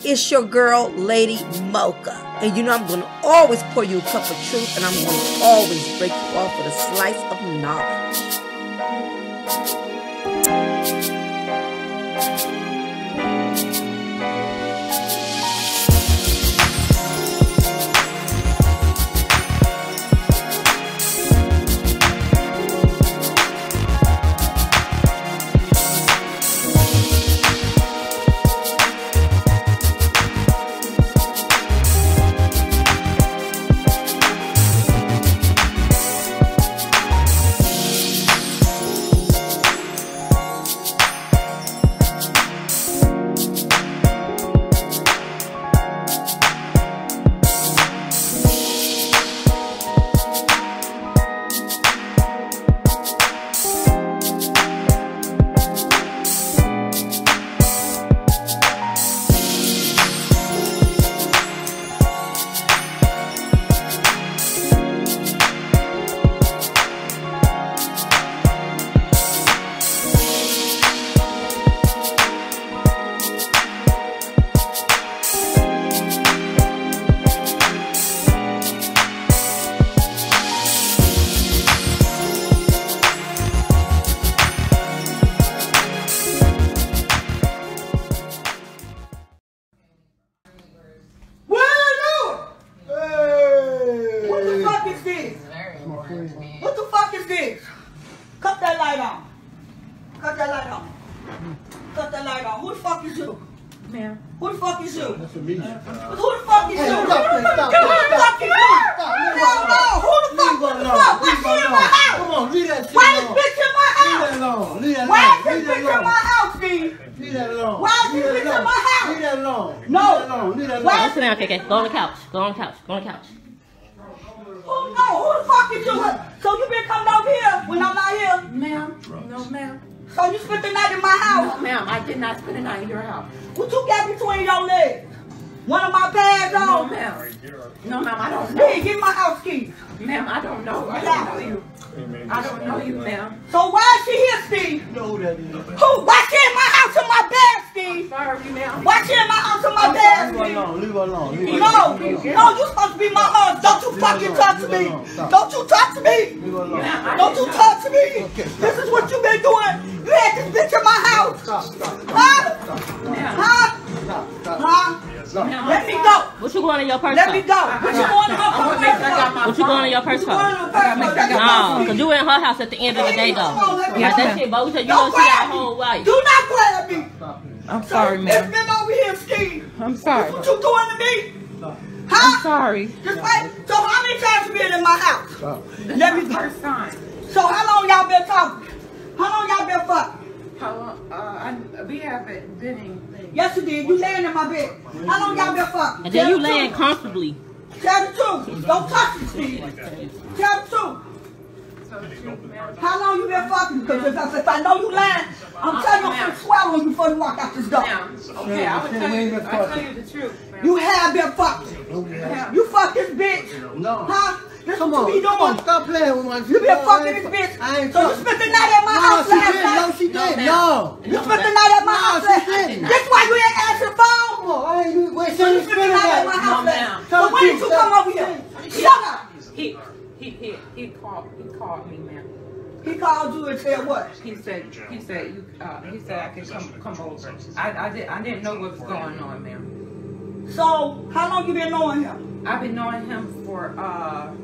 It's your girl, Lady Mocha. And you know I'm going to always pour you a cup of truth, and I'm going to always break you off with a slice of knowledge. What the fuck is this? Cut that light on. Cut that light on. Cut that light on. Who the fuck is you? Ma'am. Who the fuck is you? That's me. Who the fuck is you? Who the Stop. fuck is you? Hell no. Who the fuck? What the fuck? Why she in my house? Come on, leave that shit Why alone. this bitch in my house? Leave that alone. Leave that alone. Why is this bitch in my house, Steve? Leave that alone. Why is this bitch in my house? Leave that alone. No. Leave that alone. Leave that alone. Sit down, okay. Go on the couch. Go on the couch. Go on the couch. Who the fuck is you? So you been coming over here when I'm not here? Ma'am. No, ma'am. So you spent the night in my house? No, ma'am. I did not spend the night in your house. What you got between your legs? One of my pads No, on? ma'am. No, ma'am. I don't know. Hey, give me my house keys. Ma'am, I don't know. I don't know you. I don't know you, ma'am. So why is she here, Steve? You know who that is. Who? Why she in my house in my bed, Steve? Sorry, ma'am. Why she in my house in my bed, Leave her Steve? alone. Leave her alone. Leave her No, alone. no, you supposed to be my husband. Don't you fucking touch me. Don't you touch me. Leave her alone. Don't you touch me. This is what you been doing. You had this bitch in my house. Stop. Huh? Huh? Stop. Huh? Let me go. What you going in your purse Let for? me go. What you going to her for? What you going in your purse for? No, because you in her house at the end of the day, though. Yeah, that shit, but you know she got a whole wife. Do not grab me. I'm sorry, It's ma'am. been over here, Steve. I'm sorry. What you doing to me? I'm Huh? sorry. Just wait. So how many times you been in my house? Stop. Let me go. First time. So how long y'all been talking? How long y'all been fucking? How long? We haven't been in. Yes, you did. You laying in my bed. How long y'all been fucking? And then you Tell the laying truth. comfortably. Tell the truth. Don't touch me, Steve. Tell the truth. How long you been fucking? Because if I know you lying, I'm telling you I'm gonna swallow you before you walk out this door. Okay, I will tell you the truth. You have been fucking. You fuck this bitch. No. Huh? This Come what on. you be Come on. doing. Stop playing with my You been fucking this bitch. I ain't So you fucking. spent the night at my house No, last night. she did. No. You spent the night at my house she last night. didn't. That's why you ain't answer the phone. Come on. I ain't even wait. So you spent the night at my house No, last ma'am. night. So when did you come over here? Shut up. He called me, ma'am. He called you and said what? He said I could come over. I didn't know what was going on, ma'am. So how long you been knowing him? I've been knowing him for about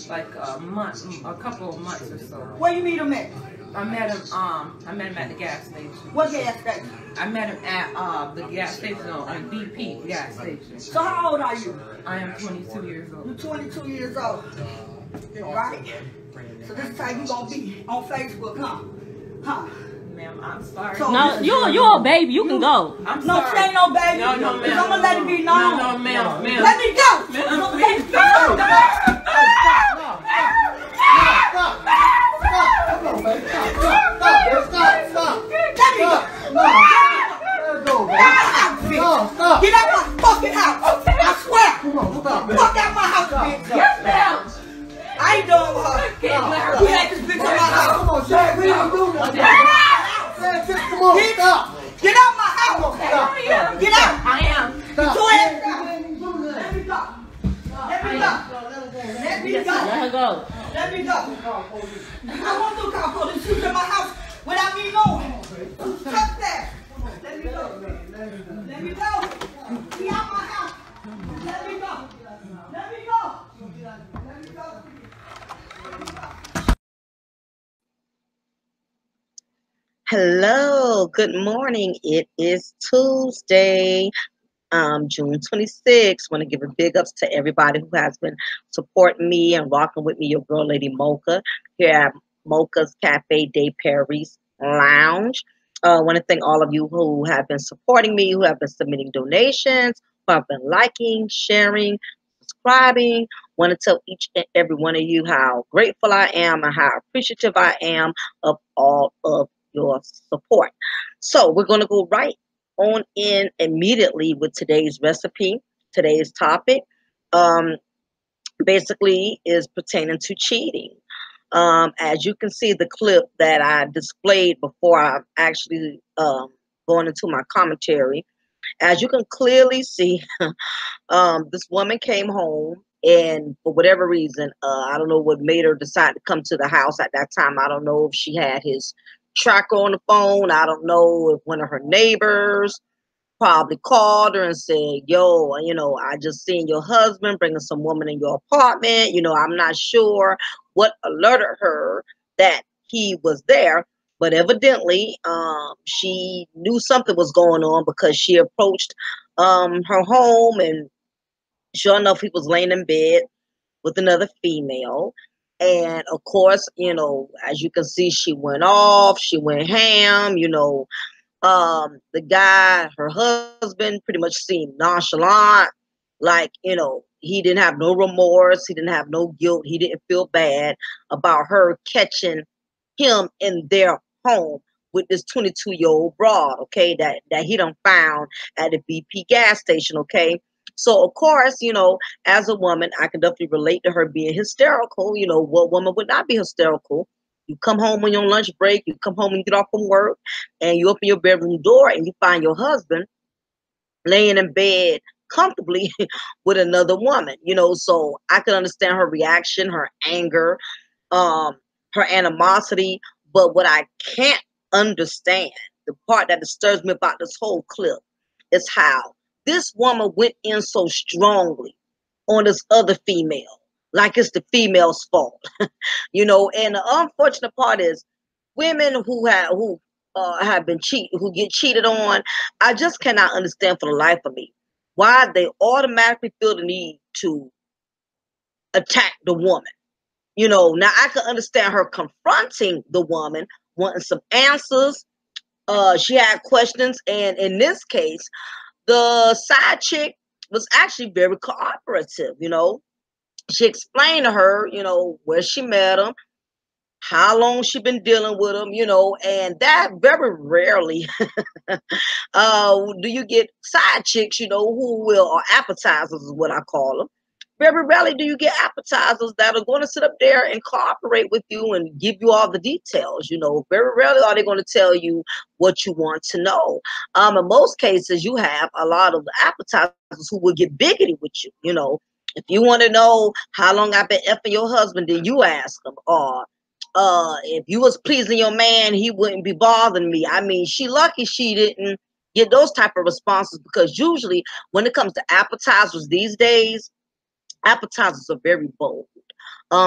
like a month, a couple of months or so. Where you meet him at? I met him at the gas station. What gas station? I met him at the gas station on BP gas station. So how old are you? I am 22 years old. You're 22 years old. Right? So this is how you gonna be on Facebook, huh? Huh? Ma'am, I'm sorry. So- No, You're a baby. You can go. I'm No, sorry. she ain't no baby. No, ma'am. I'm gonna let it be known. No, ma'am. Let me go. Ma'am, Let me please. go. Stop. Come on, man. Stop. Let me go. Let's go, man. No, stop. Get out my fucking house. I swear. Come on, stop. Fuck out my house, bitch. Yes, ma'am. I ain't done with her. Can't let her You had this bitch in my house. Come on, Jack. We don't do that. Come on, stop. Get out my house. Stop. Let me go. Be out my house. Let me go. Let me go. Let me go. Hello, good morning. It is Tuesday, June 26th. Want to give a big ups to everybody who has been supporting me and rocking with me, your girl, Lady Mocha, here at Mocha's Cafe de Paris Lounge. I want to thank all of you who have been supporting me, who have been submitting donations, who have been liking, sharing, subscribing. Want to tell each and every one of you how grateful I am and how appreciative I am of all of your support. So we're going to go right on in immediately with today's recipe. Today's topic basically is pertaining to cheating. As you can see, the clip that I displayed before I actually going into my commentary, as you can clearly see, this woman came home, and for whatever reason, I don't know what made her decide to come to the house at that time. I don't know if she had his tracker on the phone. I don't know if one of her neighbors probably called her and said, yo, I just seen your husband bringing some woman in your apartment. I'm not sure what alerted her that he was there, but evidently she knew something was going on because she approached her home, and sure enough, he was laying in bed with another female. And of course, as you can see, she went off, she went ham. The guy, her husband, pretty much seemed nonchalant, like, he didn't have no remorse, he didn't have no guilt, he didn't feel bad about her catching him in their home with this 22-year-old broad, okay, that he done found at the BP gas station, okay. So of course, as a woman, I can definitely relate to her being hysterical. What woman would not be hysterical? You come home on your lunch break, you come home and you get off from work, and you open your bedroom door and you find your husband laying in bed comfortably with another woman. So I can understand her reaction, her anger, her animosity. But what I can't understand, the part that disturbs me about this whole clip, is how this woman went in so strongly on this other female, like it's the female's fault. And the unfortunate part is women who have been cheated, who get cheated on. I just cannot understand for the life of me why they automatically feel the need to attack the woman. Now I can understand her confronting the woman, wanting some answers. She had questions, and in this case, the side chick was actually very cooperative. She explained to her, where she met him, how long she been dealing with him, and that very rarely do you get side chicks, who will, or appetizers is what I call them. Very rarely do you get appetizers that are going to sit up there and cooperate with you and give you all the details. Very rarely are they going to tell you what you want to know. In most cases, you have a lot of appetizers who will get biggity with you. If you want to know how long I've been effing your husband, then you ask them. Or if you was pleasing your man, he wouldn't be bothering me. I mean, she lucky she didn't get those type of responses, because usually when it comes to appetizers these days, appetizers are very bold.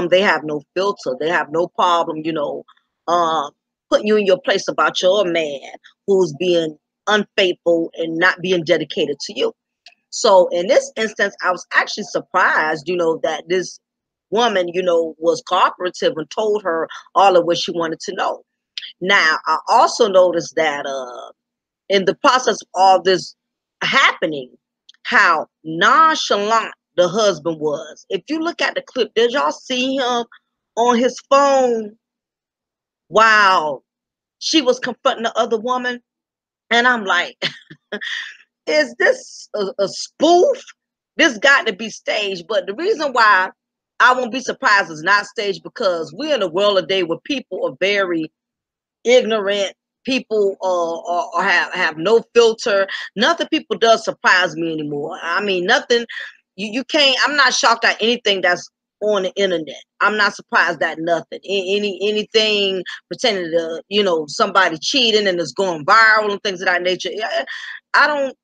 They have no filter. They have no problem, putting you in your place about your man who's being unfaithful and not being dedicated to you. So in this instance, I was actually surprised, that this woman, was cooperative and told her all of what she wanted to know. Now, I also noticed that in the process of all this happening, how nonchalant the husband was. If you look at the clip, did y'all see him on his phone while she was confronting the other woman? And I'm like, is this a spoof? This got to be staged. But the reason why I won't be surprised it's not staged, because we're in a world today where people are very ignorant. People have no filter. Nothing people does surprise me anymore. I mean, nothing. You can't. I'm not shocked at anything that's on the internet. I'm not surprised at nothing. Anything pertaining to, you know, somebody cheating and it's going viral and things of that nature. I don't,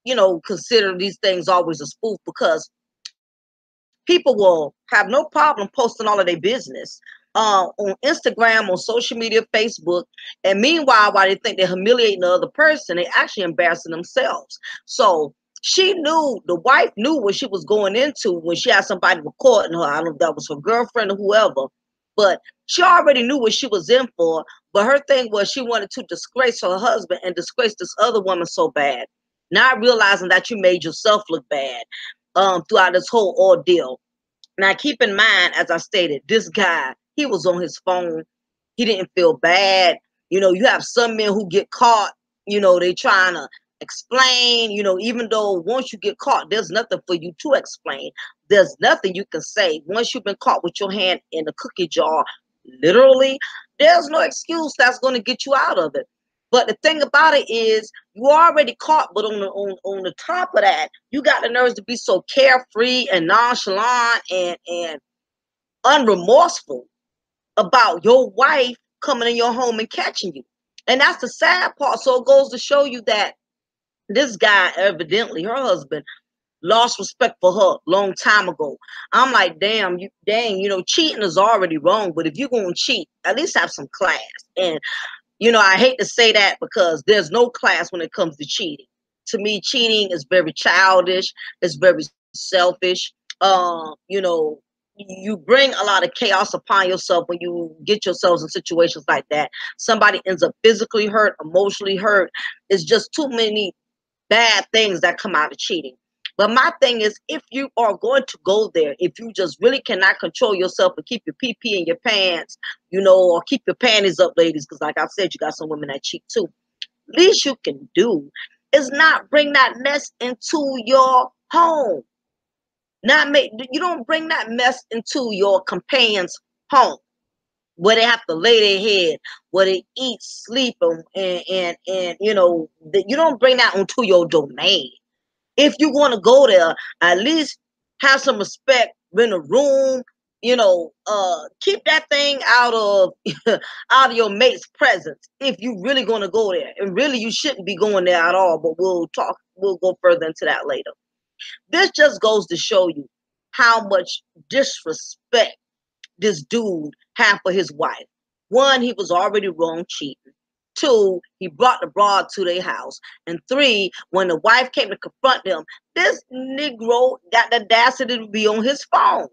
you know, consider these things always a spoof, because people will have no problem posting all of their business on Instagram, on social media, Facebook, and meanwhile, while they think they're humiliating the other person, they actually embarrassing themselves. So she knew, the wife knew what she was going into when she had somebody recording her. I don't know if that was her girlfriend or whoever, but she already knew what she was in for. But her thing was she wanted to disgrace her husband and disgrace this other woman so bad, not realizing that you made yourself look bad throughout this whole ordeal. Now, keep in mind, as I stated, this guy, he was on his phone. He didn't feel bad. You know, you have some men who get caught, you know, they trying to explain, you know, even though once you get caught, there's nothing for you to explain. There's nothing you can say. Once you've been caught with your hand in the cookie jar, literally, there's no excuse that's going to get you out of it. But the thing about it is, you already caught, but on the top of that, you got the nerves to be so carefree and nonchalant and unremorseful about your wife coming in your home and catching you. And that's the sad part. So it goes to show you that this guy, evidently, her husband, lost respect for her long time ago. I'm like, damn, you know, cheating is already wrong. But if you're gonna cheat, at least have some class. And you know, I hate to say that because there's no class when it comes to cheating. To me, cheating is very childish. It's very selfish. You know, you bring a lot of chaos upon yourself when you get yourselves in situations like that. Somebody ends up physically hurt, emotionally hurt. It's just too many bad things that come out of cheating. But my thing is, if you are going to go there, if you just really cannot control yourself and keep your pee in your pants, you know, or keep your panties up, ladies, because like I said, you got some women that cheat too. Least you can do is not bring that mess into your home. Not make You don't bring that mess into your companion's home, where they have to lay their head, where they eat, sleep, and you know, you don't bring that onto your domain. If you want to go there, at least have some respect in the room. You know, keep that thing out of out of your mate's presence. If you really going to go there, and really you shouldn't be going there at all. But we'll go further into that later. This just goes to show you how much disrespect this dude had for his wife. One, he was already wrong cheating. Two, he brought the broad to their house. And three, when the wife came to confront him, this Negro got the audacity to be on his phone,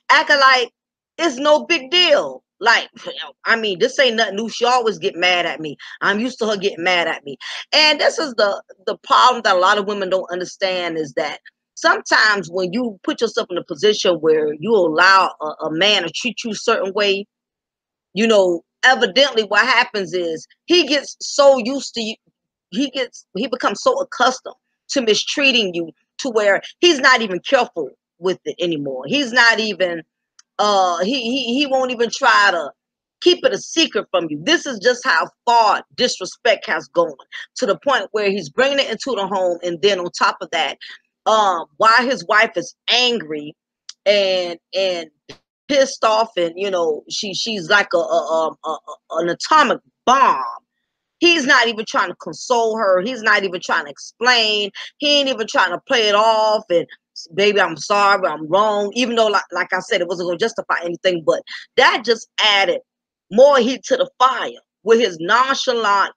acting like it's no big deal. Like, I mean, this ain't nothing new. She always get mad at me. I'm used to her getting mad at me. And this is the problem that a lot of women don't understand, is that sometimes when you put yourself in a position where you allow a man to treat you a certain way, you know, evidently what happens is he gets so used to you, he becomes so accustomed to mistreating you to where he's not even careful with it anymore. He's not even he won't even try to keep it a secret from you. This is just how far disrespect has gone, to the point where he's bringing it into the home. And then on top of that, while his wife is angry and pissed off, and you know, she's like an atomic bomb, he's not even trying to console her. He's not even trying to explain. He ain't even trying to play it off and, baby, I'm sorry, I'm wrong. Even though, like I said, it wasn't going to justify anything, but that just added more heat to the fire with his nonchalant,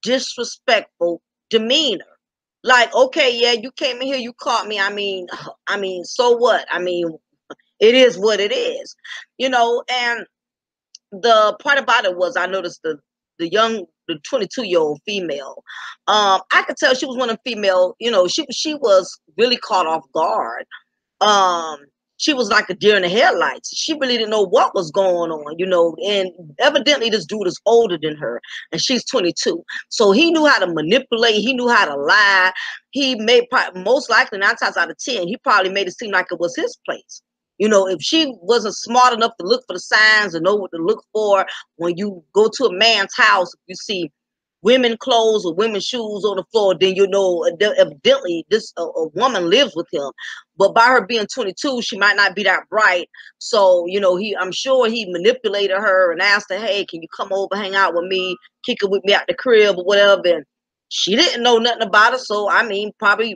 disrespectful demeanor. Like, okay, yeah, you came in here, you caught me. I mean, so what? I mean, it is what it is, you know. And the part about it was, I noticed the 22-year-old female. I could tell she was one of the female. You know, she was really caught off guard. She was like a deer in the headlights. She really didn't know what was going on, you know. And evidently, this dude is older than her, and she's 22. So he knew how to manipulate. He knew how to lie. He made, most likely 9 times out of 10, he probably made it seem like it was his place. You know, if she wasn't smart enough to look for the signs and know what to look for when you go to a man's house, you see women clothes or women's shoes on the floor, then you know evidently this a woman lives with him. But by her being 22, she might not be that bright. So, you know, I'm sure he manipulated her and asked her, hey, can you come over, hang out with me, kick it with me out the crib or whatever. And she didn't know nothing about it. So, I mean,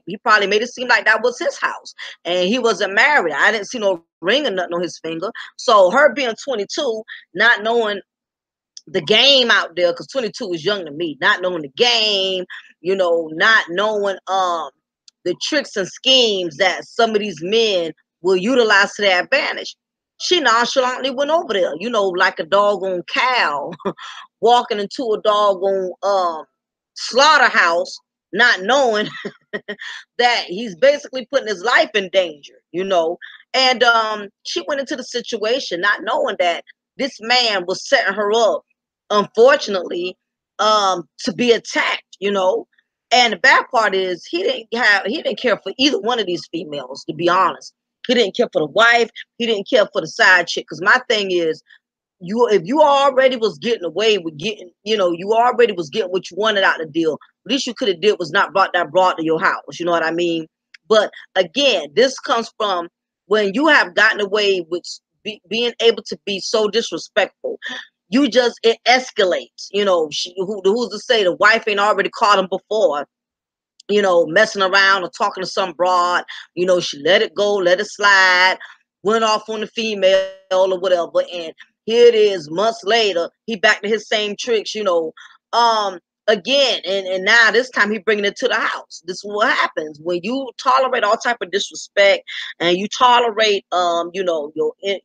he probably made it seem like that was his house. And he wasn't married. I didn't see no ring or nothing on his finger. So her being 22, not knowing the game out there, because 22 is young to me, not knowing the game, you know, not knowing the tricks and schemes that some of these men will utilize to their advantage. She nonchalantly went over there, you know, like a doggone cow walking into a doggone slaughterhouse, not knowing that he's basically putting his life in danger, you know. And she went into the situation not knowing that this man was setting her up, unfortunately, to be attacked, you know. And the bad part is he didn't care for either one of these females, to be honest. He didn't care for the wife, he didn't care for the side chick. Because my thing is, if you already was getting away with getting, you know, you already was getting what you wanted out of the deal, at least you could have did was not brought that broad to your house, you know what I mean? But again, this comes from when you have gotten away with being able to be so disrespectful. It escalates, you know. Who's to say the wife ain't already caught him before, you know, messing around or talking to some broad, you know, she let it go, let it slide, went off on the female or whatever. And here it is, months later, he back to his same tricks, you know, again. And now this time he bringing it to the house. This is what happens when you tolerate all type of disrespect and you tolerate, you know,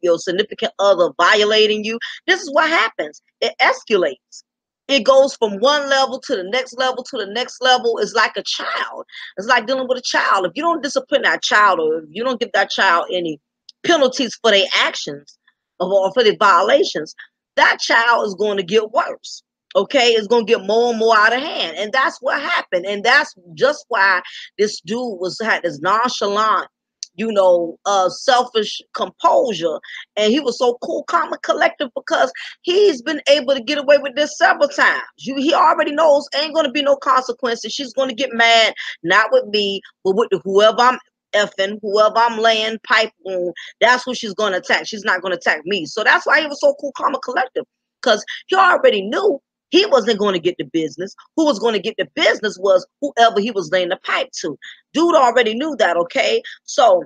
your significant other violating you. This is what happens. It escalates. It goes from one level to the next level to the next level. It's like a child. It's like dealing with a child. If you don't discipline that child, or if you don't give that child any penalties for their actions or for their violations, that child is going to get worse. Okay, it's going to get more and more out of hand. And that's what happened. And that's just why this dude had this nonchalant, you know, selfish composure. And he was so cool, calm, and collective because he's been able to get away with this several times. He already knows ain't going to be no consequences. She's going to get mad, not with me, but with whoever I'm effing, whoever I'm laying pipe on. That's who she's going to attack. She's not going to attack me. So that's why he was so cool, calm, and collective, because he already knew he wasn't going to get the business. Who was going to get the business was whoever he was laying the pipe to. Dude already knew that, okay? So,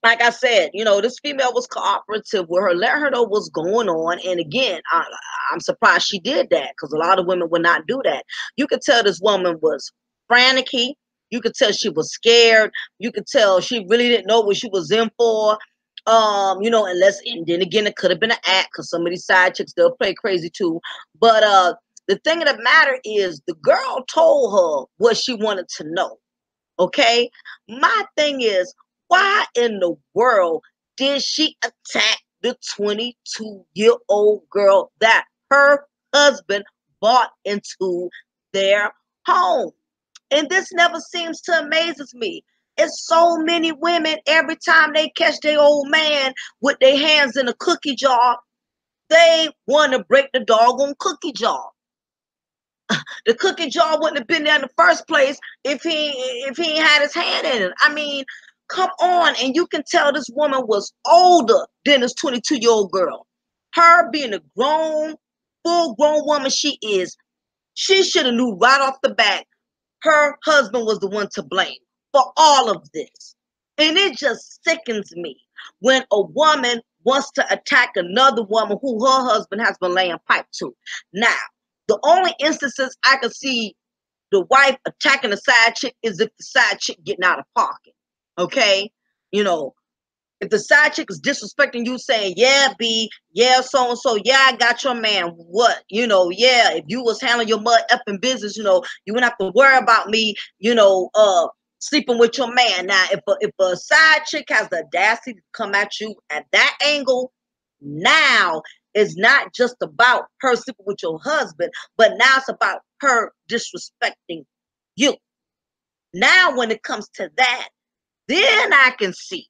like I said, you know, this female was cooperative with her, let her know what's going on. And again, I'm surprised she did that, because a lot of women would not do that. You could tell this woman was frantic. You could tell she was scared. You could tell she really didn't know what she was in for. You know, and then again, it could have been an act, because some of these side chicks, they'll play crazy too. But the thing of the matter is, the girl told her what she wanted to know. Okay? My thing is, why in the world did she attack the 22-year-old girl that her husband bought into their home? And this never seems to amazes me. It's so many women, every time they catch their old man with their hands in a cookie jar, they want to break the doggone cookie jar. The cookie jar wouldn't have been there in the first place if he ain't had his hand in it. I mean, come on. And you can tell this woman was older than this 22-year-old girl. Her being a full-grown woman she is, she should have knew right off the bat her husband was the one to blame for all of this. And it just sickens me when a woman wants to attack another woman who her husband has been laying pipe to. Now, the only instances I can see the wife attacking the side chick is if the side chick getting out of pocket. Okay? You know, if the side chick is disrespecting you, saying, yeah, B, yeah, so-and-so, yeah, I got your man. What? You know, yeah, if you was handling your mud effing business, you know, you wouldn't have to worry about me, you know, sleeping with your man. Now, if a side chick has the audacity to come at you at that angle, now it's not just about her sleeping with your husband, but now it's about her disrespecting you. Now, when it comes to that, then I can see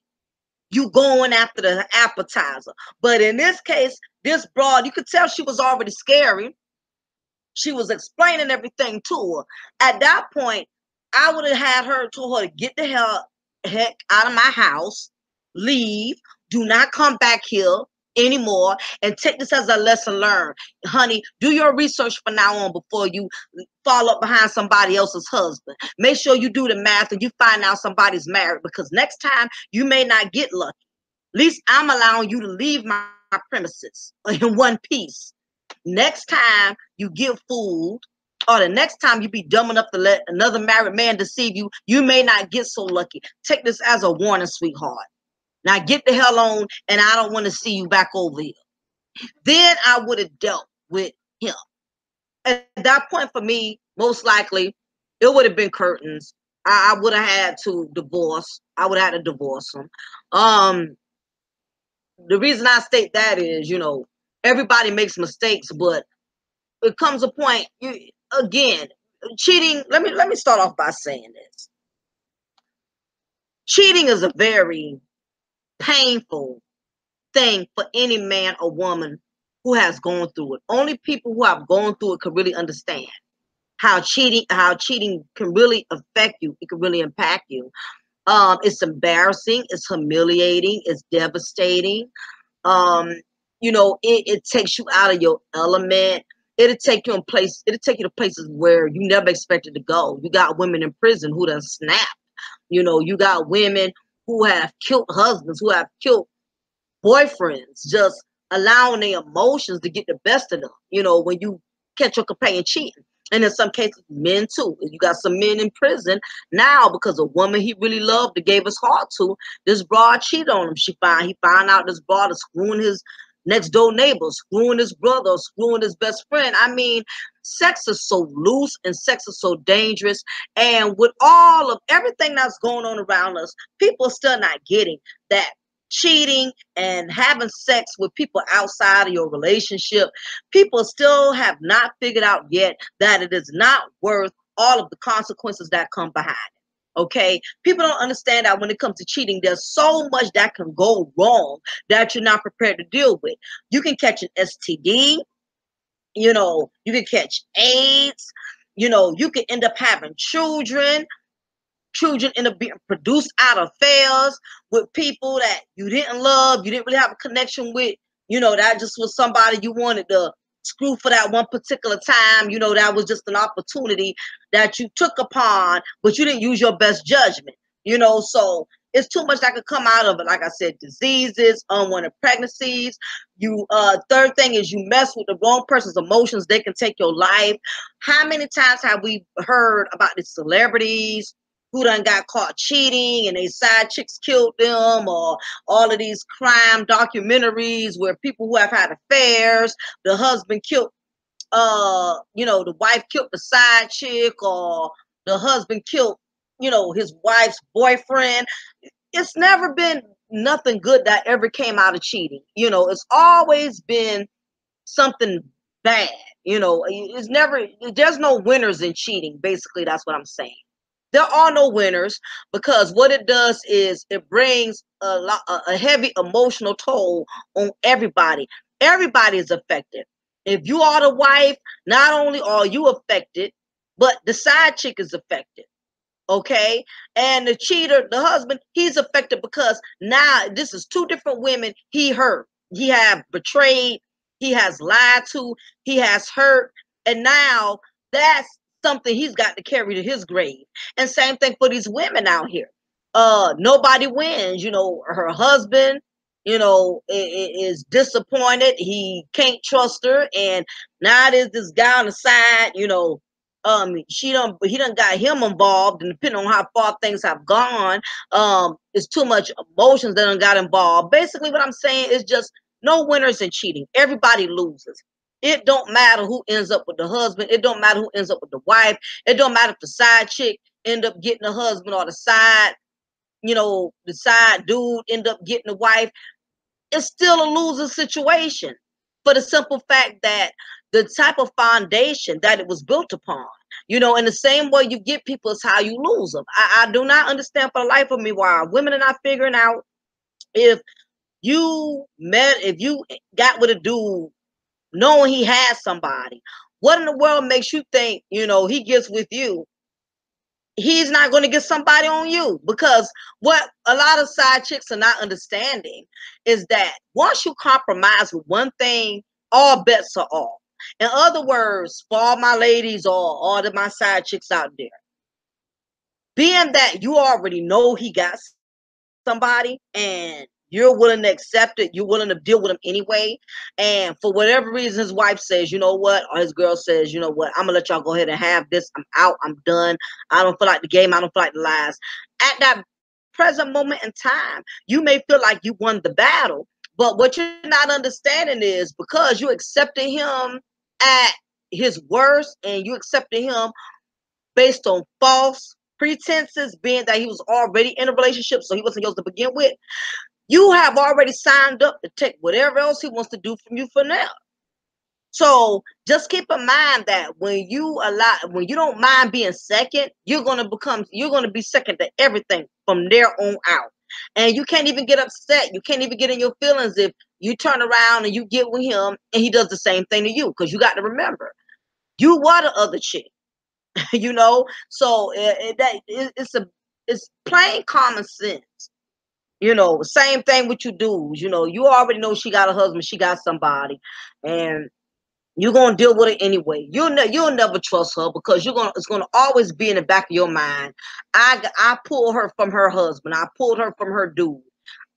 you going after the appetizer. But in this case, this broad, you could tell she was already scary. She was explaining everything to her. At that point, I would have had her, told her to get the heck out of my house, leave, do not come back here anymore, and take this as a lesson learned. Honey, do your research from now on before you follow up behind somebody else's husband. Make sure you do the math and you find out somebody's married, because next time you may not get lucky. At least I'm allowing you to leave my premises in one piece. Next time you get fooled, or the next time you be dumb enough to let another married man deceive you, you may not get so lucky. Take this as a warning, sweetheart. Now get the hell on, and I don't want to see you back over here. Then I would have dealt with him. At that point, for me, most likely, it would have been curtains. I would have had to divorce. I would have had to divorce him. The reason I state that is, you know, everybody makes mistakes, but it comes a point, again, cheating. Let me start off by saying this. Cheating is a very painful thing for any man or woman who has gone through it. Only people who have gone through it can really understand how cheating can really affect you. It can really impact you. It's embarrassing, it's humiliating, it's devastating. You know, it takes you out of your element. It'll take you to places where you never expected to go. You got women in prison who done snapped. You know, you got women who have killed husbands, who have killed boyfriends, just allowing their emotions to get the best of them. You know, when you catch your companion cheating. And in some cases, men too. You got some men in prison now because a woman he really loved and gave his heart to, this broad cheated on him. He found out this broad is screwing his next door neighbor, screwing his brother, screwing his best friend. I mean, sex is so loose and sex is so dangerous. And with all of everything that's going on around us, people are still not getting that cheating and having sex with people outside of your relationship, people still have not figured out yet that it is not worth all of the consequences that come behind it. Okay, people don't understand that when it comes to cheating, there's so much that can go wrong that you're not prepared to deal with. You can catch an STD, you know, you can catch AIDS, you know, you can end up having children end up being produced out of affairs with people that you didn't love, you didn't really have a connection with, you know, that just was somebody you wanted to screw for that one particular time. You know, that was just an opportunity that you took upon, but you didn't use your best judgment, you know. So it's too much that could come out of it. Like I said, diseases, unwanted pregnancies. Third thing is you mess with the wrong person's emotions, they can take your life. How many times have we heard about the celebrities who done got caught cheating and they side chicks killed them, or all of these crime documentaries where people who have had affairs, the husband killed, you know, the wife killed the side chick, or the husband killed, you know, his wife's boyfriend. It's never been nothing good that ever came out of cheating. You know, it's always been something bad. You know, there's no winners in cheating. Basically, that's what I'm saying. There are no winners, because what it does is it brings a heavy emotional toll on everybody. Everybody is affected. If you are the wife, not only are you affected, but the side chick is affected. Okay, and the cheater, the husband, he's affected, because now this is two different women he hurt. He have betrayed, he has lied to, he has hurt, and now that's something he's got to carry to his grave. And same thing for these women out here. Nobody wins. You know, her husband, you know, is disappointed. He can't trust her, and now there's this guy on the side. You know, he done got him involved, and depending on how far things have gone, it's too much emotions that done got involved. Basically, what I'm saying is just no winners in cheating. Everybody loses. It don't matter who ends up with the husband. It don't matter who ends up with the wife. It don't matter if the side chick end up getting the husband, or the side, you know, the side dude end up getting the wife. It's still a losing situation, for the simple fact that the type of foundation that it was built upon, you know, in the same way you get people is how you lose them. I do not understand for the life of me why women are not figuring out, if you got with a dude knowing he had somebody, What in the world makes you think, you know, he gets with you? He's not going to get somebody on you, because what a lot of side chicks are not understanding is that once you compromise with one thing, all bets are off. In other words, for all my ladies or all of my side chicks out there, being that you already know he got somebody and you're willing to accept it, you're willing to deal with him anyway, and for whatever reason his wife says, you know what, or his girl says, you know what, I'm gonna let y'all go ahead and have this, I'm out, I'm done, I don't feel like the game, I don't feel like the lies. At that present moment in time, you may feel like you won the battle, but what you're not understanding is, because you accepted him at his worst and you accepted him based on false pretenses, being that he was already in a relationship, so he wasn't yours to begin with, you have already signed up to take whatever else he wants to do from you for now. So just keep in mind that when you don't mind being second, you're going to be second to everything from there on out. And you can't even get upset. You can't even get in your feelings if you turn around and you get with him and he does the same thing to you, because you got to remember, you were the other chick. You know, so it's plain common sense. You know, same thing with you dudes. You know, you already know she got a husband, she got somebody, and you're gonna deal with it anyway. You'll never trust her, because it's gonna always be in the back of your mind. I pulled her from her husband, I pulled her from her dude,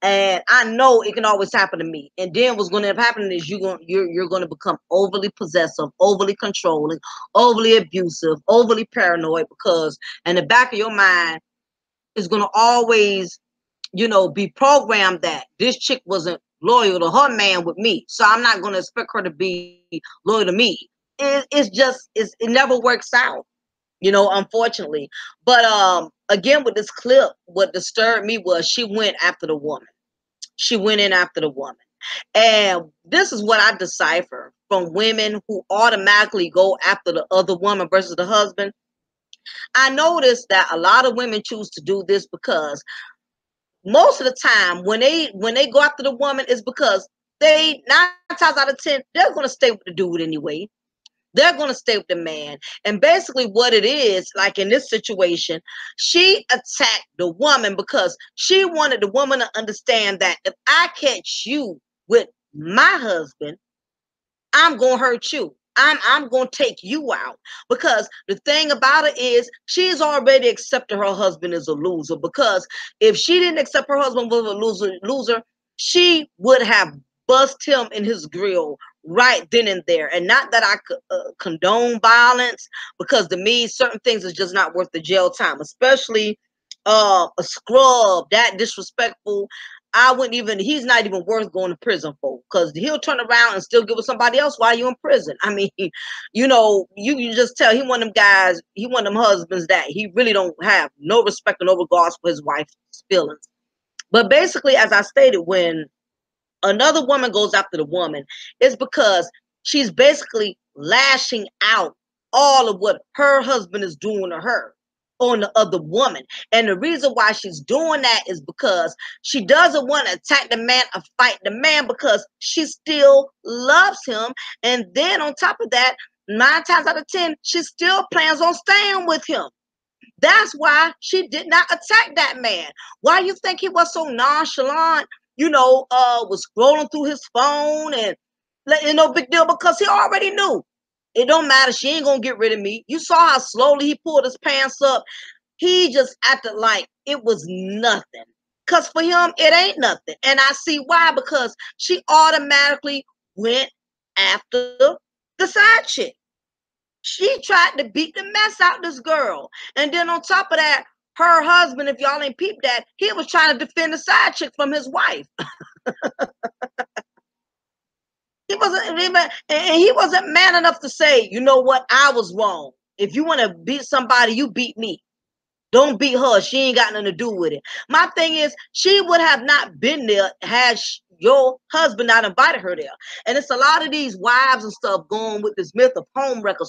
and I know it can always happen to me. And then what's gonna end up happening is you're gonna become overly possessive, overly controlling, overly abusive, overly paranoid, because in the back of your mind is gonna always, you know, be programmed that this chick wasn't loyal to her man with me, so I'm not going to expect her to be loyal to me. It never works out, you know, unfortunately. But again, with this clip, what disturbed me was she went after the woman. She went in after the woman. And this is what I decipher from women who automatically go after the other woman versus the husband. I noticed that a lot of women choose to do this because most of the time when they go after the woman is because they 9 times out of 10 they're going to stay with the dude anyway. They're going to stay with the man. And basically what it is, like in this situation, she attacked the woman because she wanted the woman to understand that if I catch you with my husband, I'm going to hurt you. I'm going to take you out, because the thing about it is she's already accepted her husband as a loser, because if she didn't accept her husband was a loser, she would have bust him in his grill right then and there. And not that I condone violence, because to me certain things is just not worth the jail time, especially a scrub that disrespectful. He's not even worth going to prison for, because he'll turn around and still get with somebody else while you're in prison. I mean, you know, you can just tell he one of them guys, he one of them husbands that he really don't have no respect and no regards for his wife's feelings. But basically, as I stated, when another woman goes after the woman, it's because she's basically lashing out all of what her husband is doing to her on the other woman. And the reason why she's doing that is because she doesn't want to attack the man or fight the man, because she still loves him. And then on top of that, 9 times out of 10, she still plans on staying with him. That's why she did not attack that man. Why you think he was so nonchalant, you know, was scrolling through his phone and no big deal? Because he already knew it don't matter. She ain't gonna get rid of me. You saw how slowly he pulled his pants up. He just acted like it was nothing. Because for him, it ain't nothing. And I see why, because she automatically went after the side chick. She tried to beat the mess out of this girl. And then on top of that, her husband, if y'all ain't peeped that, he was trying to defend the side chick from his wife. He wasn't man enough to say, you know what, I was wrong. If you want to beat somebody, you beat me. Don't beat her. She ain't got nothing to do with it. My thing is, she would have not been there had your husband not invited her there. And it's a lot of these wives and stuff going with this myth of homewreckers.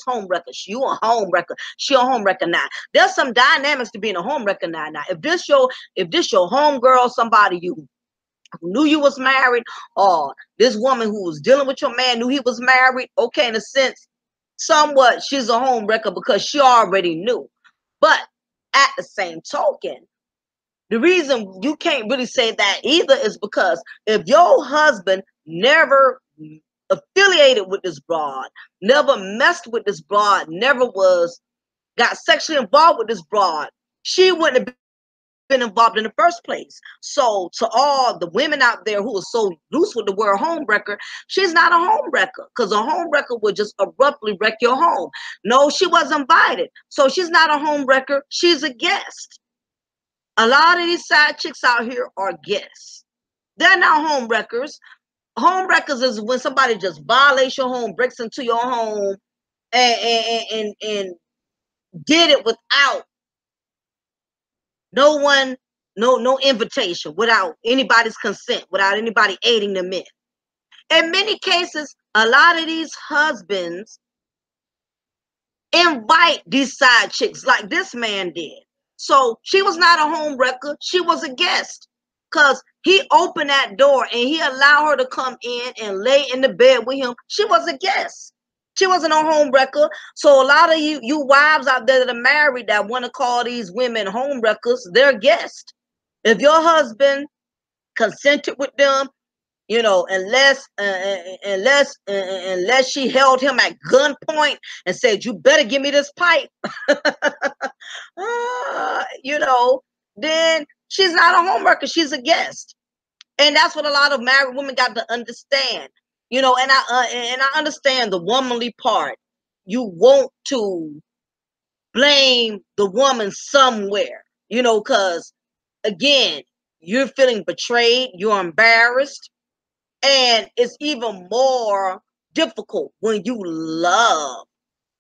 You a homewrecker. She a homewrecker now. There's some dynamics to being a homewrecker now. Now, if this your homegirl, somebody you knew you was married, or this woman who was dealing with your man knew he was married, okay, in a sense, somewhat she's a home wrecker because she already knew. But at the same token, the reason you can't really say that either is because if your husband never affiliated with this broad, never messed with this broad, never got sexually involved with this broad, she wouldn't have been involved in the first place. So to all the women out there who are so loose with the word homewrecker, she's not a homewrecker, because a homewrecker would just abruptly wreck your home. No, she was invited. So she's not a homewrecker, she's a guest. A lot of these side chicks out here are guests. They're not home wreckers. Home wreckers is when somebody just violates your home, breaks into your home, and did it without no invitation, without anybody's consent, without anybody aiding them in. In many cases, a lot of these husbands invite these side chicks like this man did. So she was not a home wrecker, she was a guest. Because he opened that door and he allowed her to come in and lay in the bed with him. She was a guest. She wasn't a home wrecker. So a lot of you wives out there that are married that want to call these women home wreckers, they're guests. If your husband consented with them, you know, unless she held him at gunpoint and said, "You better give me this pipe," you know, then she's not a homewrecker, she's a guest. And that's what a lot of married women got to understand, you know. And I understand the womanly part. You want to blame the woman somewhere, you know, because again, you're feeling betrayed, you're embarrassed, and it's even more difficult when you love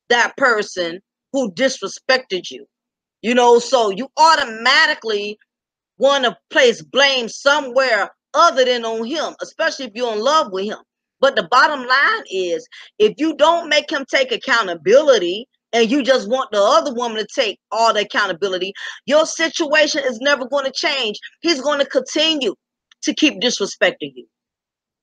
that person who disrespected you, you know. So you automatically want to place blame somewhere other than on him, especially if you're in love with him. But the bottom line is, if you don't make him take accountability and you just want the other woman to take all the accountability, your situation is never going to change. He's going to continue to keep disrespecting you.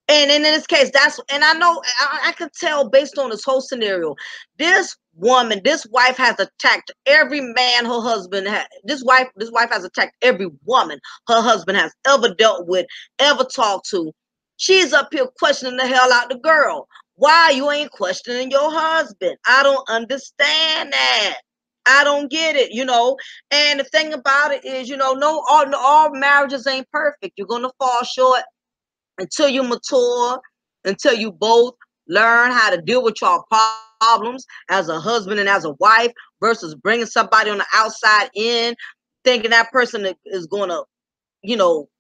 And in this case, and I know, I can tell based on this whole scenario, this woman, this wife has attacked every man her husband had. This wife has attacked every woman her husband has ever dealt with, ever talked to. She's up here questioning the hell out the girl. Why you ain't questioning your husband? I don't understand that. I don't get it, you know. And the thing about it is, you know, all marriages ain't perfect. You're gonna fall short until you mature, until you both learn how to deal with your problems as a husband and as a wife, versus bringing somebody on the outside in, thinking that person is going to, you know,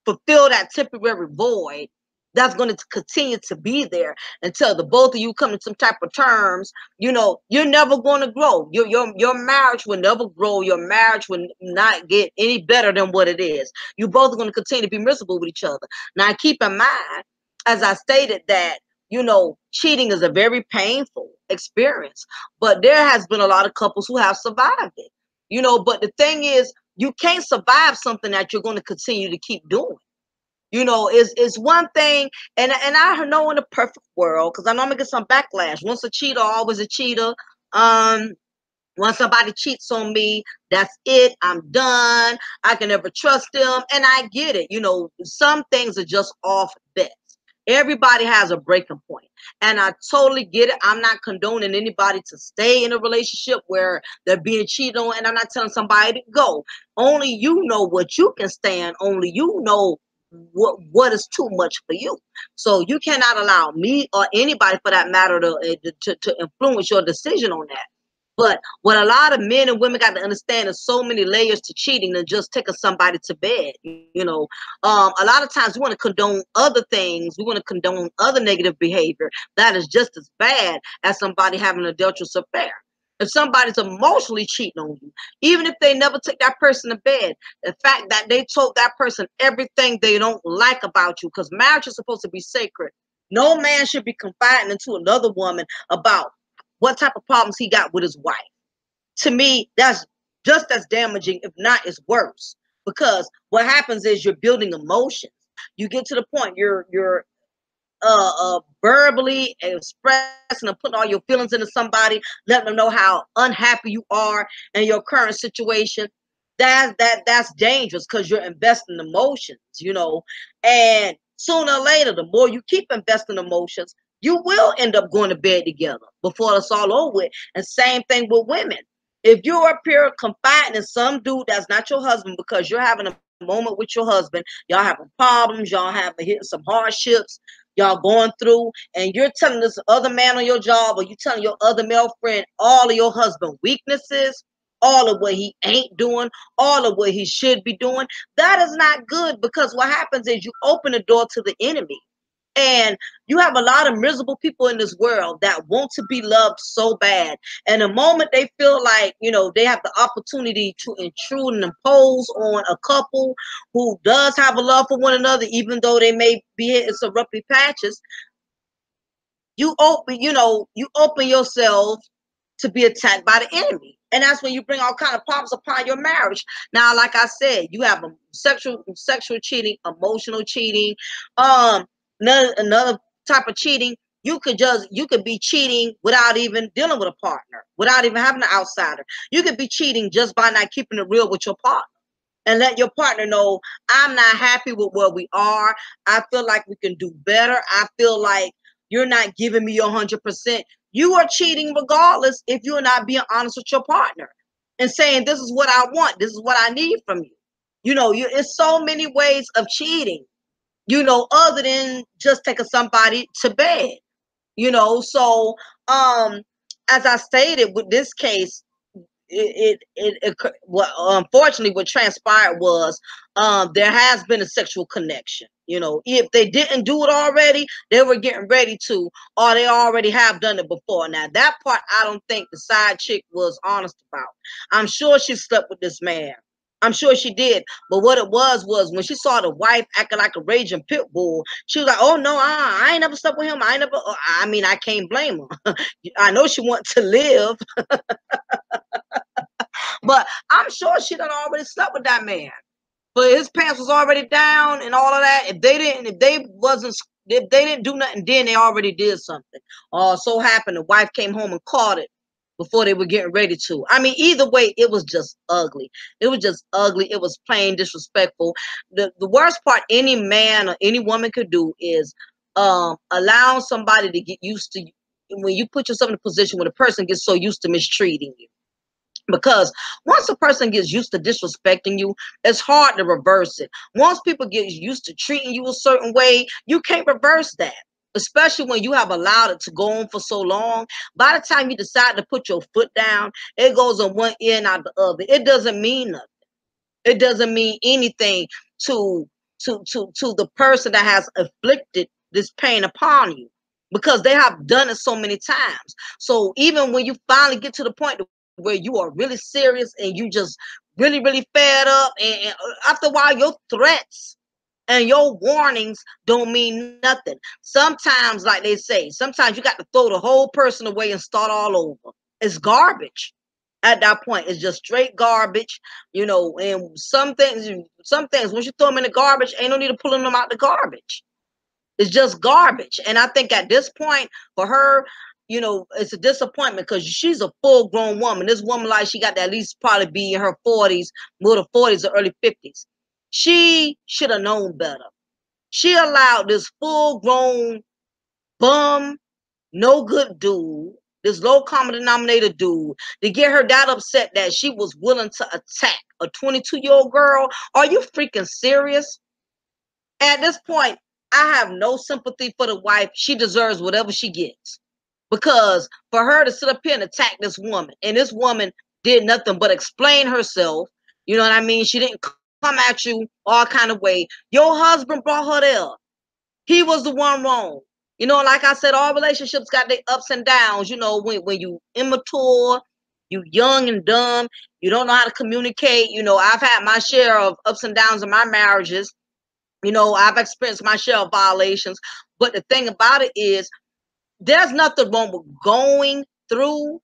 fulfill that temporary void that's going to continue to be there until the both of you come to some type of terms. You know, you're never going to grow. Your marriage will never grow. Your marriage will not get any better than what it is. You both are going to continue to be miserable with each other. Now, keep in mind, as I stated, that, you know, cheating is a very painful experience, but there has been a lot of couples who have survived it. You know, but the thing is, you can't survive something that you're going to continue to keep doing. You know, it's one thing, and I know in a perfect world, because I know I'm gonna get some backlash. Once a cheater, always a cheater. Once somebody cheats on me, that's it. I'm done. I can never trust them, and I get it. You know, some things are just off bets. Everybody has a breaking point, and I totally get it. I'm not condoning anybody to stay in a relationship where they're being cheated on, and I'm not telling somebody to go. Only you know what you can stand. Only you know what is too much for you. So you cannot allow me or anybody for that matter to influence your decision on that. But what a lot of men and women got to understand is so many layers to cheating than just taking somebody to bed. You know, a lot of times we want to condone other things. We want to condone other negative behavior that is just as bad as somebody having an adulterous affair. If somebody's emotionally cheating on you, even if they never took that person to bed, the fact that they told that person everything they don't like about you, because marriage is supposed to be sacred. No man should be confiding into another woman about what type of problems he got with his wife. To me, that's just as damaging, if not as worse, because what happens is you're building emotions. You get to the point you're verbally expressing and putting all your feelings into somebody, letting them know how unhappy you are in your current situation. That's dangerous because you're investing emotions, you know. And sooner or later, the more you keep investing emotions, you will end up going to bed together before it's all over with. And same thing with women. If you're up here confiding in some dude that's not your husband because you're having a moment with your husband, y'all having problems, y'all having hit some hardships, y'all going through, and you're telling this other man on your job, or you telling your other male friend all of your husband weaknesses, all of what he ain't doing, all of what he should be doing, that is not good, because what happens is you open the door to the enemy. And you have a lot of miserable people in this world that want to be loved so bad. And the moment they feel like, you know, they have the opportunity to intrude and impose on a couple who does have a love for one another, even though they may be hitting some roughy patches, you open yourself to be attacked by the enemy. And that's when you bring all kind of problems upon your marriage. Now, like I said, you have a sexual cheating, emotional cheating, another type of cheating. You could be cheating without even dealing with a partner, without even having an outsider. You could be cheating just by not keeping it real with your partner and let your partner know, I'm not happy with where we are. I feel like we can do better. I feel like you're not giving me your 100%. You are cheating regardless if you're not being honest with your partner and saying, this is what I want. This is what I need from you. You know, it's so many ways of cheating, you know, other than just taking somebody to bed, you know. So, as I stated with this case, well, unfortunately, what transpired was there has been a sexual connection. You know, if they didn't do it already, they were getting ready to, or they already have done it before. Now, that part I don't think the side chick was honest about. I'm sure she slept with this man. I'm sure she did. But what it was when she saw the wife acting like a raging pit bull, she was like, oh, no, I ain't never slept with him. I mean, I can't blame her. I know she wants to live. But I'm sure she done already slept with that man. But his pants was already down and all of that. If they didn't do nothing, then they already did something. So happened the wife came home and caught it before they were getting ready to. I mean, either way, it was just ugly. It was just ugly. It was plain disrespectful. The worst part any man or any woman could do is allow somebody to get used to you. When you put yourself in a position where the person gets so used to mistreating you. Because once a person gets used to disrespecting you, it's hard to reverse it. Once people get used to treating you a certain way, you can't reverse that. Especially when you have allowed it to go on for so long. By the time you decide to put your foot down, it goes on one ear and out the other. It doesn't mean nothing. It doesn't mean anything to the person that has inflicted this pain upon you, because they have done it so many times. So even when you finally get to the point where you are really serious and you just really, really fed up, and after a while, your threats and your warnings don't mean nothing. Sometimes, like they say, sometimes you got to throw the whole person away and start all over. It's garbage. At that point, it's just straight garbage, you know. And some things, once you throw them in the garbage, ain't no need of pulling them out the garbage. It's just garbage. And I think at this point, for her, you know, it's a disappointment, because she's a full-grown woman. This woman, like, she got to at least probably be in her 40s, middle 40s or early 50s. She should have known better. She allowed this full-grown bum, no good dude, this low common denominator dude, to get her that upset that she was willing to attack a 22-year-old girl. Are you freaking serious? At this point, I have no sympathy for the wife. She deserves whatever she gets. Because for her to sit up here and attack this woman, and this woman did nothing but explain herself, you know what I mean? She didn't come at you all kind of way. Your husband brought her there. He was the one wrong. You know, like I said, all relationships got their ups and downs. You know, when you immature, you young and dumb, you don't know how to communicate. You know, I've had my share of ups and downs in my marriages. You know, I've experienced my share of violations. But the thing about it is, there's nothing wrong with going through,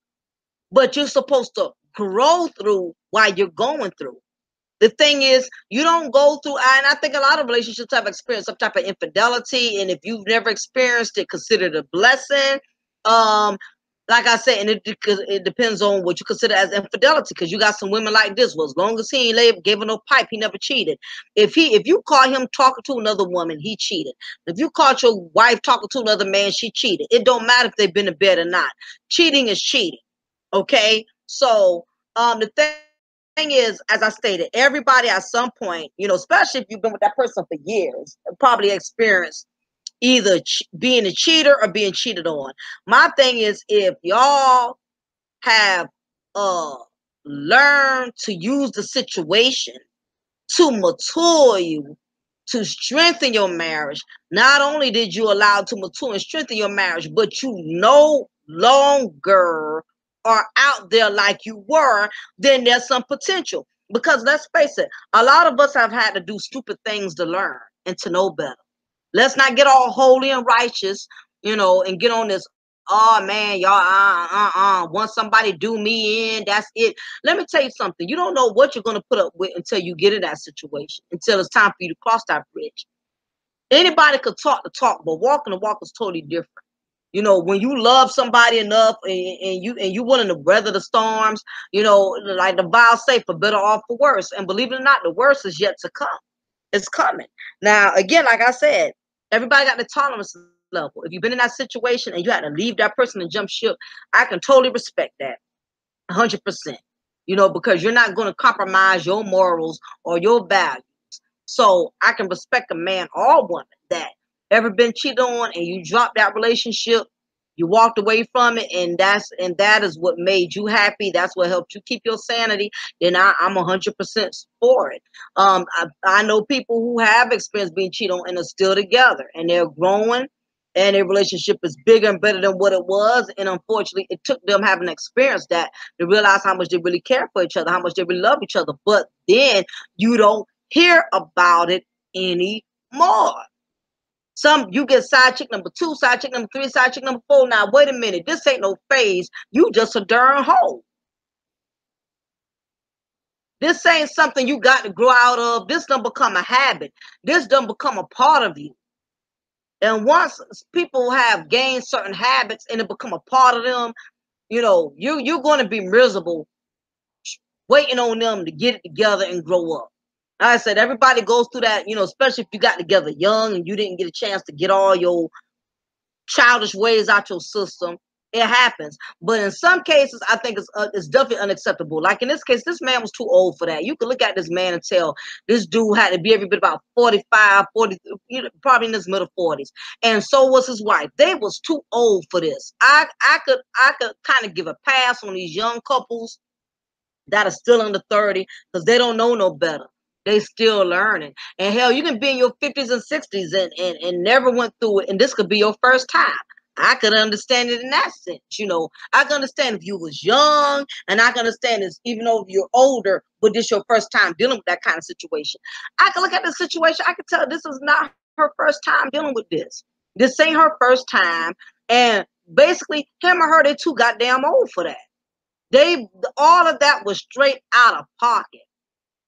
but you're supposed to grow through while you're going through. The thing is, you don't go through, and I think a lot of relationships have experienced some type of infidelity, and if you've never experienced it, consider it a blessing. Like I said, and it depends on what you consider as infidelity, because you got some women like this. Well, as long as he ain't gave her no pipe, he never cheated. If you caught him talking to another woman, he cheated. If you caught your wife talking to another man, she cheated. It don't matter if they've been in bed or not. Cheating is cheating. Okay, so the thing is, as I stated, everybody at some point, you know, especially if you've been with that person for years, probably experienced either being a cheater or being cheated on. My thing is, if y'all have learned to use the situation to mature you, to strengthen your marriage, not only did you allow it to mature and strengthen your marriage, but you no longer are out there like you were, then there's some potential. Because let's face it, a lot of us have had to do stupid things to learn and to know better. Let's not get all holy and righteous, you know, and get on this, oh man, y'all, once somebody do me in, that's it. Let me tell you something. You don't know what you're going to put up with until you get in that situation, until it's time for you to cross that bridge. Anybody could talk the talk, but walking the walk is totally different. You know, when you love somebody enough and you willing to weather the storms, you know, like the Bible say, for better or for worse. And believe it or not, the worst is yet to come. It's coming. Now, again, like I said, everybody got the tolerance level. If you've been in that situation and you had to leave that person and jump ship, I can totally respect that, 100%. You know, because you're not going to compromise your morals or your values. So I can respect a man or woman that ever been cheated on and you dropped that relationship, you walked away from it, and that is what made you happy. That's what helped you keep your sanity. Then I'm 100% for it. I know people who have experienced being cheated on and are still together, and they're growing, and their relationship is bigger and better than what it was. And unfortunately, it took them having experienced that to realize how much they really care for each other, how much they really love each other. But then you don't hear about it anymore. You get side chick number 2, side chick number 3, side chick number 4. Now, wait a minute. This ain't no phase. You just a darn hoe. This ain't something you got to grow out of. This done become a habit. This done become a part of you. And once people have gained certain habits and it become a part of them, you know, you're going to be miserable waiting on them to get it together and grow up. Like I said, everybody goes through that, you know, especially if you got together young and you didn't get a chance to get all your childish ways out your system. It happens. But in some cases, I think it's definitely unacceptable. Like in this case, this man was too old for that. You could look at this man and tell this dude had to be every bit about 45, 40, you know, probably in his middle 40s. And so was his wife. They was too old for this. I could kind of give a pass on these young couples that are still under 30 because they don't know no better. They still learning. And hell, you can be in your 50s and 60s and never went through it, and this could be your first time. I could understand it in that sense. You know, I can understand if you was young, and I can understand this even though you're older, but this your first time dealing with that kind of situation. I can look at the situation. I can tell this is not her first time dealing with this. This ain't her first time. And basically, him or her, they too goddamn old for that. All of that was straight out of pocket.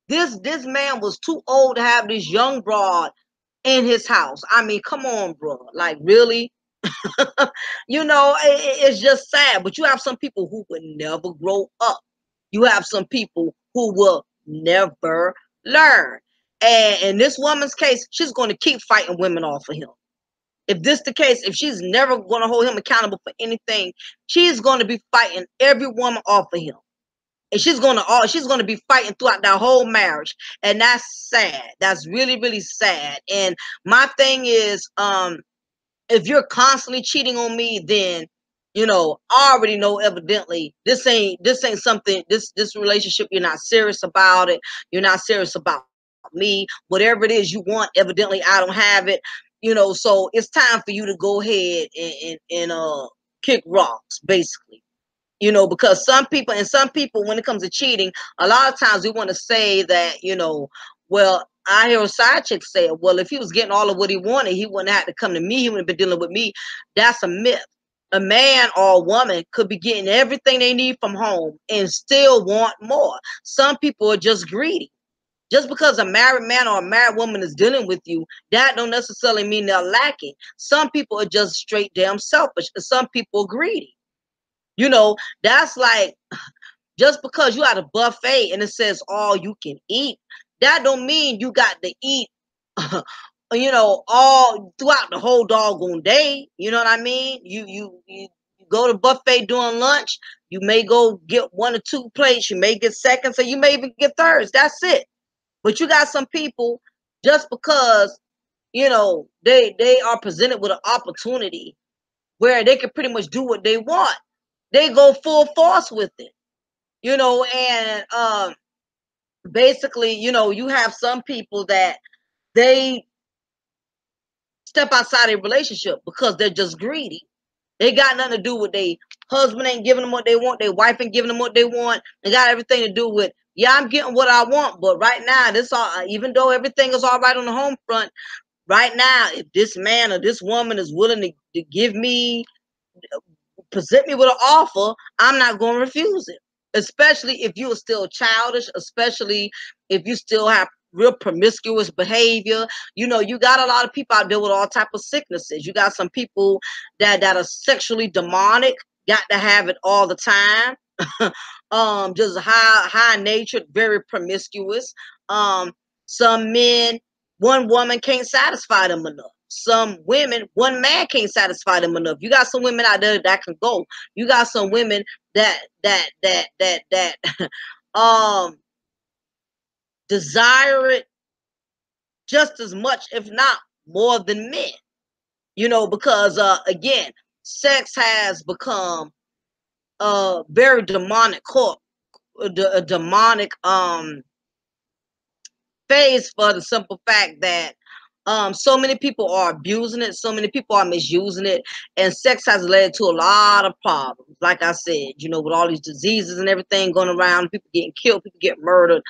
This man was too old to have this young broad in his house. I mean, come on, bro. Like, really? You know, it's just sad. But you have some people who would never grow up. You have some people who will never learn. And in this woman's case, she's going to keep fighting women off of him. If this the case, if she's never going to hold him accountable for anything, she's going to be fighting every woman off of him. And she's gonna be fighting throughout that whole marriage. And that's sad. That's really, really sad. And my thing is, if you're constantly cheating on me, then you know, I already know evidently this ain't something, this relationship, you're not serious about it. You're not serious about me. Whatever it is you want, evidently I don't have it. You know, so it's time for you to go ahead and kick rocks, basically. You know, because some people, when it comes to cheating, a lot of times we want to say that, you know, well, I hear a side chick say, well, if he was getting all of what he wanted, he wouldn't have to come to me. He wouldn't have been dealing with me. That's a myth. A man or a woman could be getting everything they need from home and still want more. Some people are just greedy. Just because a married man or a married woman is dealing with you, that don't necessarily mean they're lacking. Some people are just straight damn selfish, and some people are greedy. You know, that's like, just because you at a buffet and it says all you can eat, that don't mean you got to eat, you know, all throughout the whole doggone day. You know what I mean? You go to buffet during lunch. You may go get 1 or 2 plates. You may get seconds, or you may even get thirds. That's it. But you got some people, just because, you know, they are presented with an opportunity where they can pretty much do what they want, they go full force with it. You know, and basically, you know, you have some people that they step outside a relationship because they're just greedy. They got nothing to do with their husband ain't giving them what they want, their wife ain't giving them what they want. They got everything to do with, yeah, I'm getting what I want, but right now, this all, even though everything is all right on the home front, right now, if this man or this woman is willing to give me, present me with an offer, I'm not going to refuse it. Especially if you are still childish, especially if you still have real promiscuous behavior. You know, you got a lot of people out there with all type of sicknesses. You got some people that are sexually demonic, got to have it all the time. Just high natured, very promiscuous. Some men, one woman can't satisfy them enough. Some women, one man can't satisfy them enough. You got some women out there that can go. You got some women that um desire it just as much, if not more than men. You know, because again, sex has become a very demonic a demonic phase, for the simple fact that so many people are abusing it, so many people are misusing it, and sex has led to a lot of problems. Like I said, you know, with all these diseases and everything going around, people getting killed, people get murdered.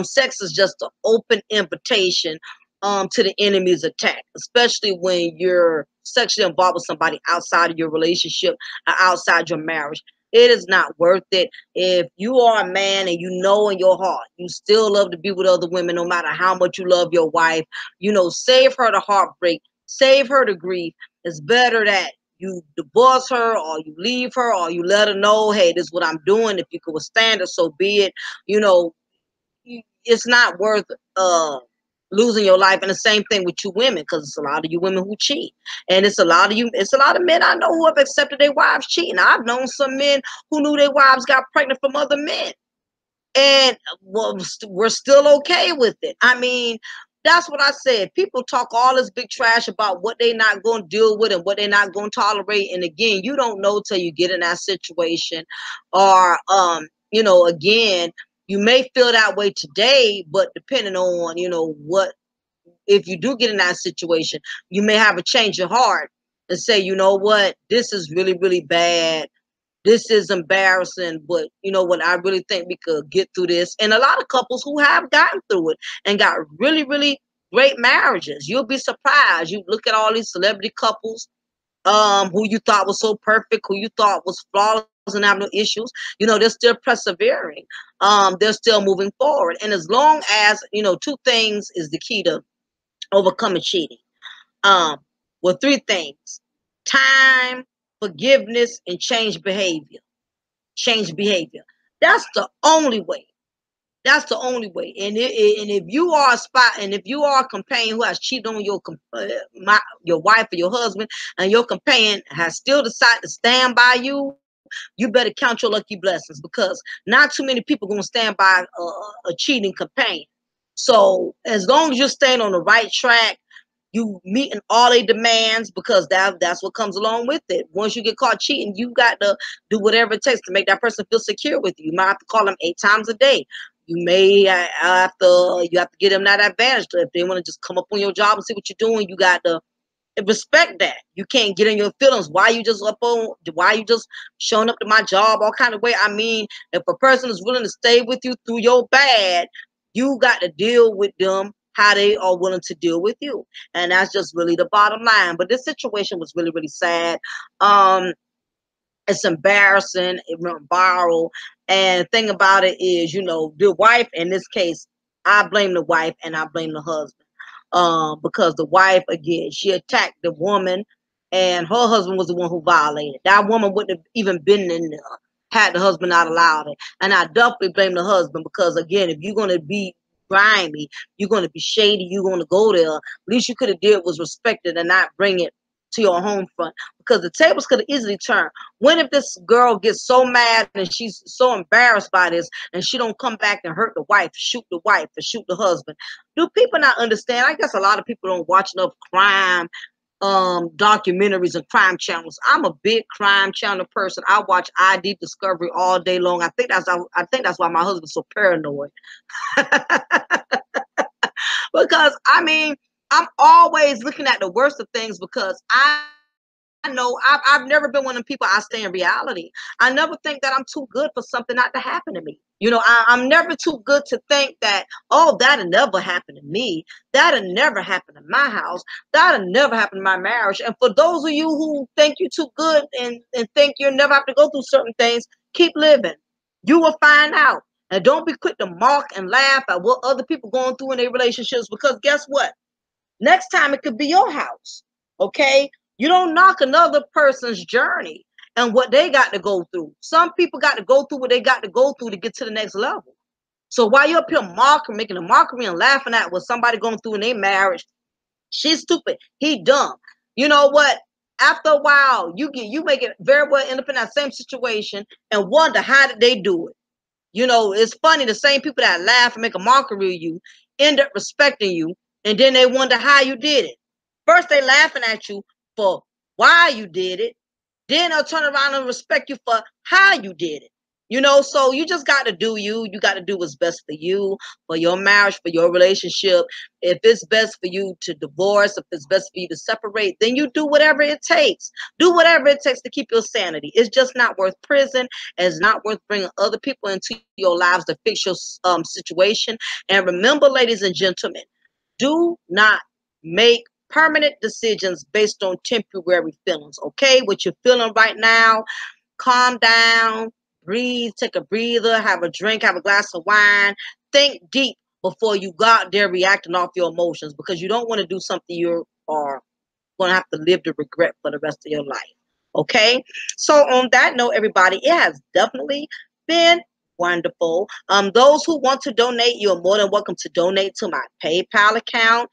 Sex is just an open invitation to the enemy's attack, especially when you're sexually involved with somebody outside of your relationship or outside your marriage. It is not worth it. If you are a man and you know in your heart you still love to be with other women, no matter how much you love your wife, you know, save her the heartbreak, save her the grief. It's better that you divorce her, or you leave her, or you let her know, hey, this is what I'm doing. If you could withstand it, so be it. You know, it's not worth losing your life. And the same thing with you women, because it's a lot of you women who cheat, and it's a lot of men I know who have accepted their wives cheating. I've known some men who knew their wives got pregnant from other men, and well, we're still okay with it. I mean, that's what I said. People talk all this big trash about what they're not going to deal with and what they're not going to tolerate, and again, you don't know till you get in that situation. Or you know, again, you may feel that way today, but depending on, you know, what, if you do get in that situation, you may have a change of heart and say, you know what, this is really, really bad. This is embarrassing, but you know what, I really think we could get through this. And a lot of couples who have gotten through it and got really, really great marriages. You'll be surprised. You look at all these celebrity couples, who you thought was so perfect, who you thought was flawless and have no issues, you know, they're still persevering. They're still moving forward. And as long as, you know, 2 things is the key to overcoming cheating. Um, well, 3 things: time, forgiveness, and change behavior. Change behavior. That's the only way. That's the only way. And if you are a spot, and if you are a companion who has cheated on your wife or your husband, and your companion has still decided to stand by you, you better count your lucky blessings, because not too many people gonna stand by a cheating companion. So as long as you're staying on the right track, you meeting all their demands, because that's what comes along with it. Once you get caught cheating, you got to do whatever it takes to make that person feel secure with you. You might have to call them 8 times a day. You may have to get them that advantage. If they want to just come up on your job and see what you're doing, you got to respect that. You can't get in your feelings. Why you just showing up to my job all kind of way? I mean, if a person is willing to stay with you through your bad, you got to deal with them how they are willing to deal with you. And that's just really the bottom line. But this situation was really, really sad. It's embarrassing. It went viral. And the thing about it is, you know, the wife in this case I blame the wife and I blame the husband. Because the wife, again, she attacked the woman and her husband was the one who violated. That woman wouldn't have even been in there had the husband not allowed it. And I definitely blame the husband because, again, if you're going to be grimy, you're going to be shady, you're going to go there, at least you could have did was respect it and not bring it to your home front, because the tables could have easily turned. When if this girl gets so mad and she's so embarrassed by this and she don't come back and hurt the wife, shoot the wife, or shoot the husband? Do people not understand? I guess a lot of people don't watch enough crime documentaries and crime channels. I'm a big crime channel person. I watch ID Discovery all day long. I think that's why my husband's so paranoid. Because I mean, I'm always looking at the worst of things because I know I've never been one of them people. I stay in reality. I never think that I'm too good for something not to happen to me. You know, I'm never too good to think that, oh, that'll never happen to me. That'll never happen in my house. That'll never happen in my marriage. And for those of you who think you're too good and think you'll never have to go through certain things, keep living. You will find out. And don't be quick to mock and laugh at what other people going through in their relationships, because guess what? Next time it could be your house. Okay? You don't knock another person's journey and what they got to go through. Some people got to go through what they got to go through to get to the next level. So while you're up here making a mockery and laughing at what somebody going through in their marriage, she's stupid, he dumb. You know what? After a while, you make it very well end up in that same situation and wonder how did they do it. You know, it's funny, the same people that laugh and make a mockery of you end up respecting you, and then they wonder how you did it. First, they laughing at you for why you did it. Then they'll turn around and respect you for how you did it. You know, so you just got to do you. You got to do what's best for you, for your marriage, for your relationship. If it's best for you to divorce, if it's best for you to separate, then you do whatever it takes. Do whatever it takes to keep your sanity. It's just not worth prison. It's not worth bringing other people into your lives to fix your situation. And remember, ladies and gentlemen, do not make permanent decisions based on temporary feelings. Okay, what you're feeling right now, calm down, breathe, take a breather, have a drink, have a glass of wine, think deep before you go out there reacting off your emotions, because you don't want to do something you are going to have to live to regret for the rest of your life. Okay, so on that note, everybody, it has definitely been wonderful. Those who want to donate, you're more than welcome to donate to my PayPal account.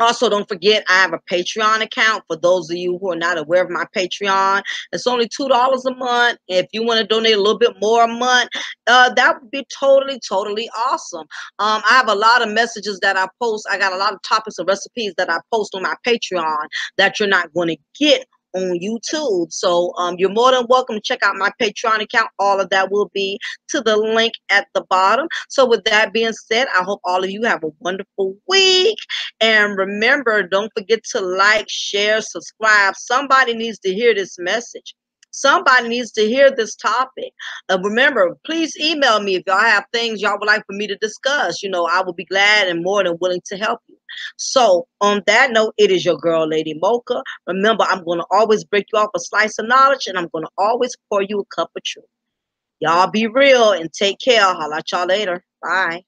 Also, don't forget, I have a Patreon account for those of you who are not aware of my Patreon. It's only $2 a month. If you want to donate a little bit more a month, that would be totally, totally awesome. I have a lot of messages that I post. I got a lot of topics and recipes that I post on my Patreon that you're not going to get on YouTube. So you're more than welcome to check out my Patreon account. All of that will be to the link at the bottom. So with that being said, I hope all of you have a wonderful week. And remember, don't forget to like, share, subscribe. Somebody needs to hear this message. Somebody needs to hear this topic. Remember, please email me if y'all have things y'all would like for me to discuss. You know, I will be glad and more than willing to help you. So on that note, it is your girl, Lady Mocha. Remember, I'm going to always break you off a slice of knowledge, and I'm going to always pour you a cup of truth. Y'all be real and take care. Holla at y'all later. Bye.